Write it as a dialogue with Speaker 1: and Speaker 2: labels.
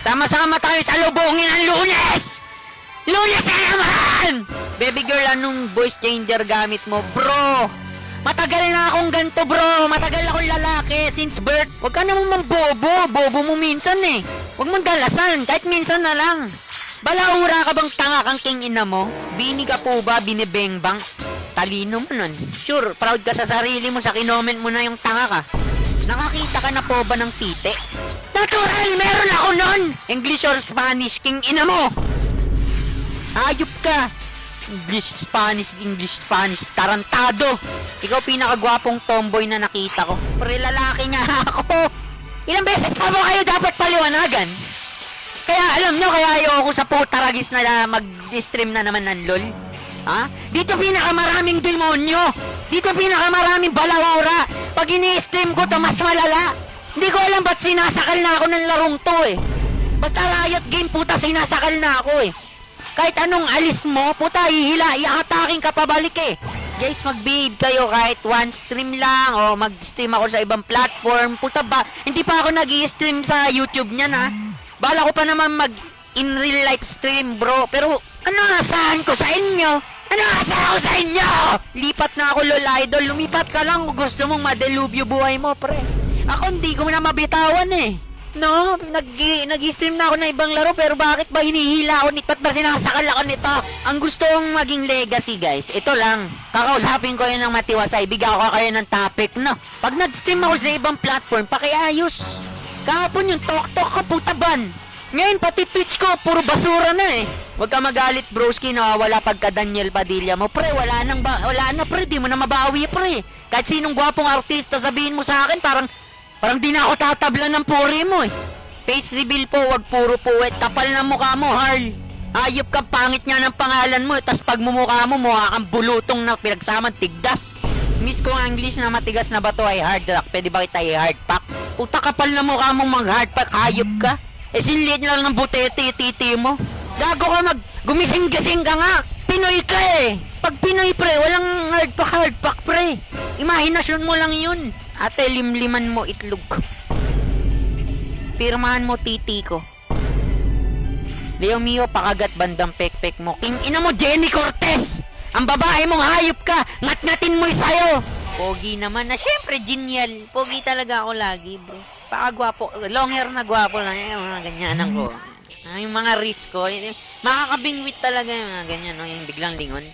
Speaker 1: Sama-sama tayo sa lubungin ng Lunes! Lunes na naman! Baby girl, anong voice changer gamit mo? Bro! Matagal na akong ganto, bro. Matagal akong lalaki since birth. Huwag ka naman mambobo. Bobo mo minsan eh. Huwag mong dalasan. Kahit minsan na lang. Balaura ka bang tanga kang king ina mo? Bini ka po ba? Binibengbang? Talino mo nun. Sure, proud ka sa sarili mo sa kinoment mo na yung tanga ka. Nakakita ka na po ba ng tite? Natural, meron ako nun! English or Spanish, king ina mo! Ayop ka! English, Spanish, tarantado! Ikaw pinakagwapong tomboy na nakita ko. Pre, lalaki nga ako! Ilang beses pa mo kayo dapat paliwanagan? Kaya alam nyo, kaya ayoko sa putaragis na mag-stream na naman ng LOL. Ha? Dito pinakamaraming demonyo! Dito pinakamaraming balahura! Pag ini-stream ko to, mas malala! Hindi ko alam ba't sinasakal na ako ng larong to eh. Basta Riot Game, puta, sinasakal na ako eh. Kahit anong alis mo, puta, iahatakin ka pabalik eh. Guys, mag-behave kayo kahit one stream lang o mag-stream ako sa ibang platform. Puta ba, hindi pa ako nag-i-stream sa YouTube niyan ha. Bala ko pa naman in real life stream, bro. Pero ano asahan ko sa inyo? Ano asahan ko sa inyo? Lipat na ako, LOL idol. Lumipat ka lang kung gusto mong madelubyo buhay mo, pre. Ako hindi ko na mabitawan eh. No, nag-stream na ako ng ibang laro pero bakit ba hinihila ako nito? Ba't ba sinasakal ako nito? Ang gusto kong maging legacy guys, ito lang. Kakausapin ko yun ng matiwasay, bigyan ko kayo ng topic, no? Pag nag-stream ako sa ibang platform, pakiayos. Kahapon yung tok-tok ko, putaban. Ngayon pati Twitch ko, puro basura na eh. Huwag ka magalit broski, nawawala pagka Daniel Padilla mo. Pre, wala na pre, di mo na mabawi pre. Kahit sinong gwapong artista sabihin mo sa akin, parang di na ako tatablan ng puri mo eh. Face reveal po, wag puro puwet. Kapal na mukha mo, Harl. Ayop kang pangit nga ng pangalan mo. Tas pag mumukha mo, mukha kang bulutong na pinagsamang tigdas. Miss ko ang English na matigas na bato ay hard rock. Pwede ba kita i-hard pack? Puta, kapal na mukha mong mag-hard pack. Hayop ka. Eh sinliit lang ng butete, titi mo. Gago ka gumising-gising ka nga. Pinoy ka eh. Pag Pinoy pre, walang hard pack pre. Imahinasyon mo lang yun. Ate, limliman mo itlog ko. Pirmahan mo titi ko. Leo Mio, pakagat bandang pek-pek mo. King ina mo, Jenny Cortez! Ang babae mong hayop ka! Ngat-ngatin mo sa'yo! Pogi naman na, syempre, genial. Pogi talaga ako lagi, bro. Pakagwapo. Long hair na gwapo lang. Yung mga ganyanan ko. Yung mga risk ko. Makakabingwit talaga yung mga ganyan, no? Yung biglang lingon.